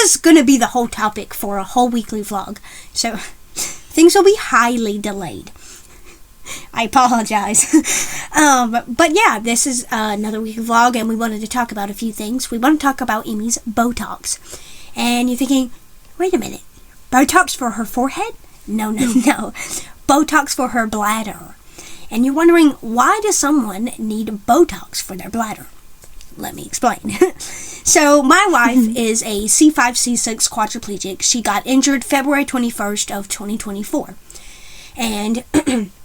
This is going to be the whole topic for a whole weekly vlog. So things will be highly delayed. I apologize. But yeah, this is another weekly vlog, and we wanted to talk about a few things. We want to talk about Emmie's Botox. And you're thinking, wait a minute, Botox for her forehead? No. Botox for her bladder. And you're wondering, why does someone need Botox for their bladder? Let me explain. So, my wife is a C5, C6 quadriplegic. She got injured February 21st of 2024. And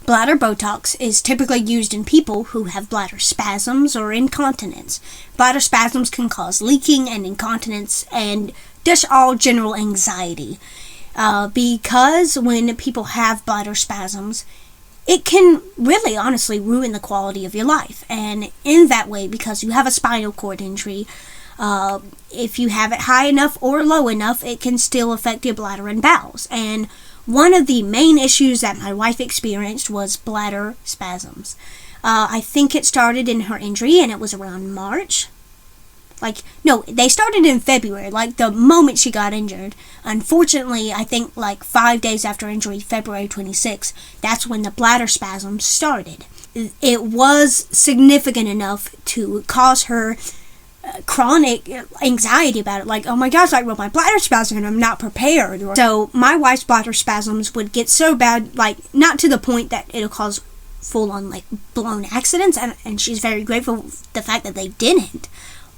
bladder Botox is typically used in people who have bladder spasms or incontinence. Bladder spasms can cause leaking and incontinence and just all general anxiety. Because when people have bladder spasms, it can really honestly ruin the quality of your life. And in that way, because you have a spinal cord injury, if you have it high enough or low enough, it can still affect your bladder and bowels. And one of the main issues that my wife experienced was bladder spasms. I think it started in her injury, and it was around March. They started in February, the moment she got injured. Unfortunately, I think 5 days after injury, February 26th, that's when the bladder spasms started. It was significant enough to cause her chronic anxiety about it. Oh my gosh, my bladder spasm and I'm not prepared. So my wife's bladder spasms would get so bad, not to the point that it'll cause full-on, blown accidents, and she's very grateful for the fact that they didn't.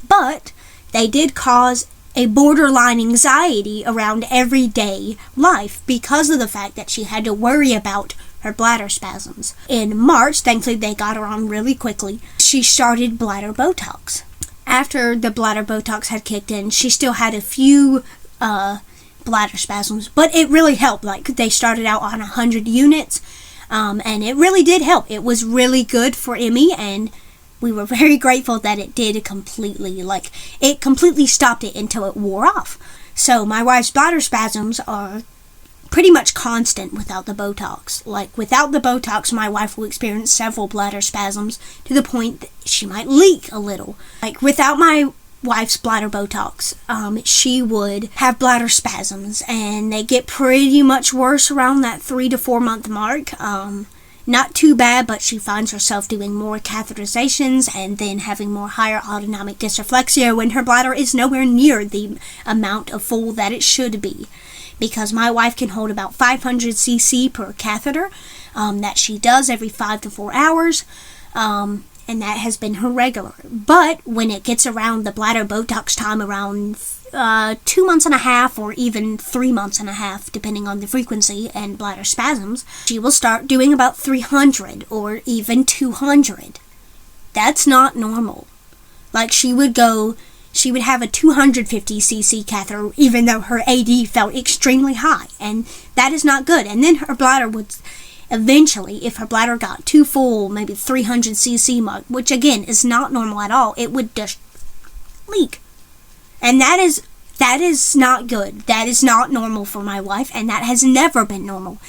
But they did cause a borderline anxiety around everyday life because of the fact that she had to worry about her bladder spasms. In March, thankfully they got her on really quickly, she started bladder Botox. After the bladder Botox had kicked in, she still had a few bladder spasms, but it really helped. They started out on 100 units, and it really did help. It was really good for Emmie, and we were very grateful that it did completely, it completely stopped it until it wore off. So my wife's bladder spasms are pretty much constant without the Botox. Without the Botox, my wife will experience several bladder spasms to the point that she might leak a little. Without my wife's bladder Botox, she would have bladder spasms, and they get pretty much worse around that 3 to 4 month mark. Not too bad, but she finds herself doing more catheterizations and then having more higher autonomic dysreflexia when her bladder is nowhere near the amount of full that it should be. Because my wife can hold about 500 cc per catheter that she does every 5 to 4 hours, and that has been her regular. But when it gets around the bladder Botox time, around 2 months and a half or even 3 months and a half, depending on the frequency and bladder spasms, she will start doing about 300 or even 200. That's not normal. She would have a 250 cc catheter even though her AD felt extremely high, and that is not good. And then her bladder would eventually, if her bladder got too full, maybe 300 cc mark, which again is not normal at all, it would just leak. And that is not good. That is not normal for my wife, and that has never been normal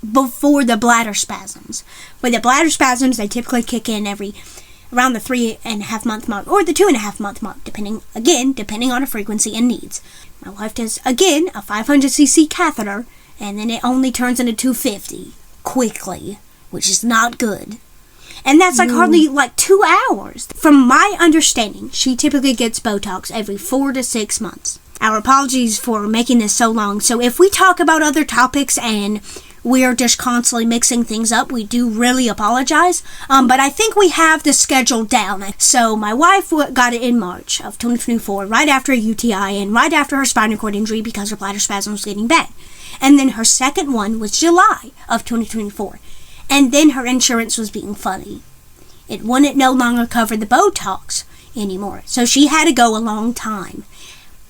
before the bladder spasms. With the bladder spasms, they typically kick in around the 3.5 month mark or the 2.5 month mark, depending on her frequency and needs. My wife does, again, a 500 cc catheter, and then it only turns into 250 quickly, which is not good. And that's hardly 2 hours. From my understanding, she typically gets Botox every 4 to 6 months. Our apologies for making this so long. So if we talk about other topics and we are just constantly mixing things up, we do really apologize. But I think we have the schedule down. So my wife got it in March of 2024, right after a UTI and right after her spinal cord injury because her bladder spasm was getting bad. And then her second one was July of 2024. And then her insurance was being funny. It wouldn't no longer cover the Botox anymore. So she had to go a long time.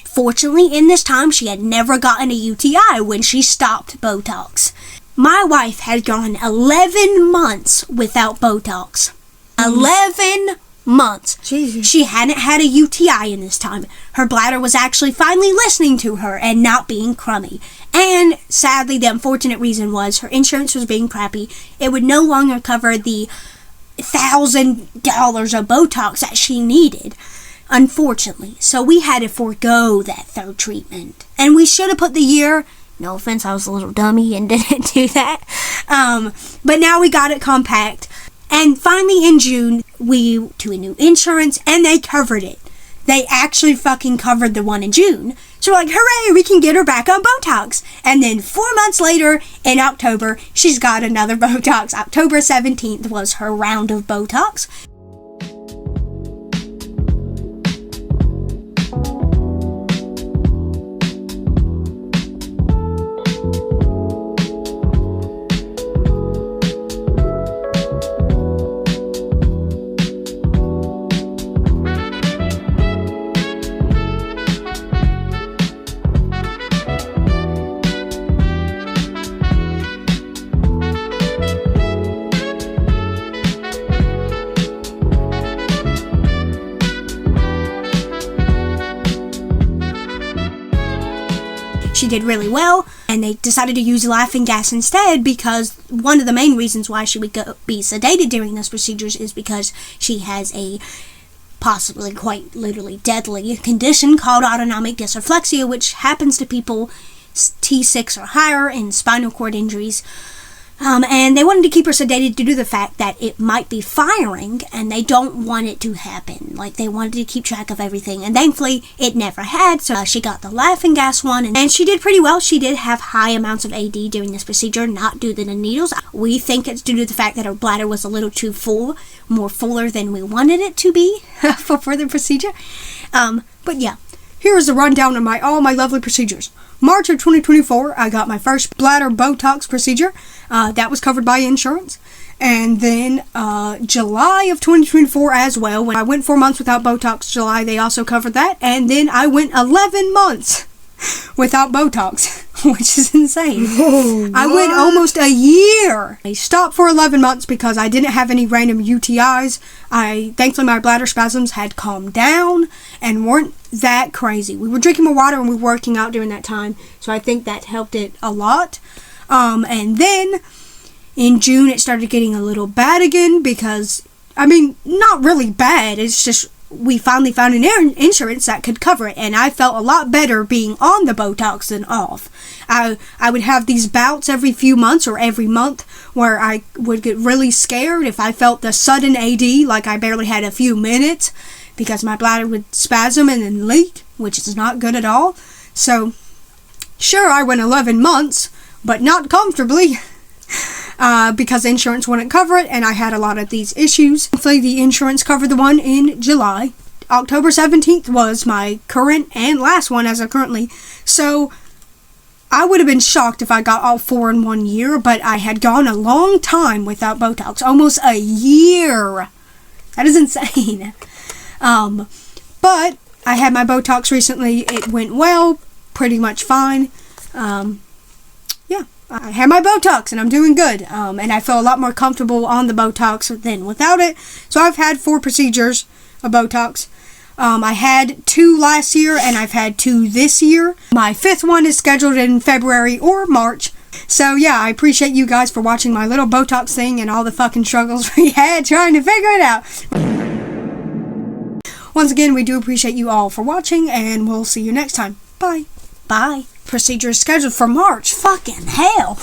Fortunately, in this time, she had never gotten a UTI when she stopped Botox. My wife had gone 11 months without Botox. 11 months. Jesus. She hadn't had a UTI in this time. Her bladder was actually finally listening to her and not being crummy. And sadly, the unfortunate reason was her insurance was being crappy. It would no longer cover the $1,000 of Botox that she needed. unfortunately. So we had to forego that third treatment. And we should have put the year, no offense, I was a little dummy and didn't do that. But now we got it compact. And finally in June, we went to a new insurance and they covered it. They actually fucking covered the one in June. So we're like, hooray, we can get her back on Botox. And then 4 months later, in October, she's got another Botox. October 17th was her round of Botox. She did really well, and they decided to use laughing gas instead because one of the main reasons why she would be sedated during those procedures is because she has a possibly quite literally deadly condition called autonomic dysreflexia, which happens to people T6 or higher in spinal cord injuries. And they wanted to keep her sedated due to the fact that it might be firing and they don't want it to happen. Like, they wanted to keep track of everything, and thankfully it never had, so she got the laughing gas one, and she did pretty well. She did have high amounts of AD during this procedure, not due to the needles. We think it's due to the fact that her bladder was a little too full, more fuller than we wanted it to be for further procedure. But yeah, here is the rundown of all my lovely procedures. March of 2024, I got my first bladder Botox procedure. That was covered by insurance. And then July of 2024 as well. When I went 4 months without Botox, July, they also covered that. And then I went 11 months without Botox, which is insane. I went almost a year. I stopped for 11 months because I didn't have any random UTIs. Thankfully, my bladder spasms had calmed down and weren't that crazy. We were drinking more water and we were working out during that time, so I think that helped it a lot. And then in June, it started getting a little bad again because, not really bad. It's just we finally found an insurance that could cover it, and I felt a lot better being on the Botox than off. I would have these bouts every few months or every month where I would get really scared if I felt the sudden AD, like I barely had a few minutes, because my bladder would spasm and then leak, which is not good at all. So, sure, I went 11 months, but not comfortably, because insurance wouldn't cover it, and I had a lot of these issues. Thankfully, the insurance covered the one in July. October 17th was my current and last one as of currently. So, I would have been shocked if I got all 4 in 1 year, but I had gone a long time without Botox. Almost a year. That is insane. But I had my Botox recently. It went well, pretty much fine. I had my Botox and I'm doing good. And I feel a lot more comfortable on the Botox than without it. So I've had 4 procedures of Botox. I had 2 last year and I've had 2 this year. My 5th one is scheduled in February or March. So yeah, I appreciate you guys for watching my little Botox thing and all the fucking struggles we had trying to figure it out. Once again, we do appreciate you all for watching, and we'll see you next time. Bye. Bye. Procedure is scheduled for March. Fucking hell.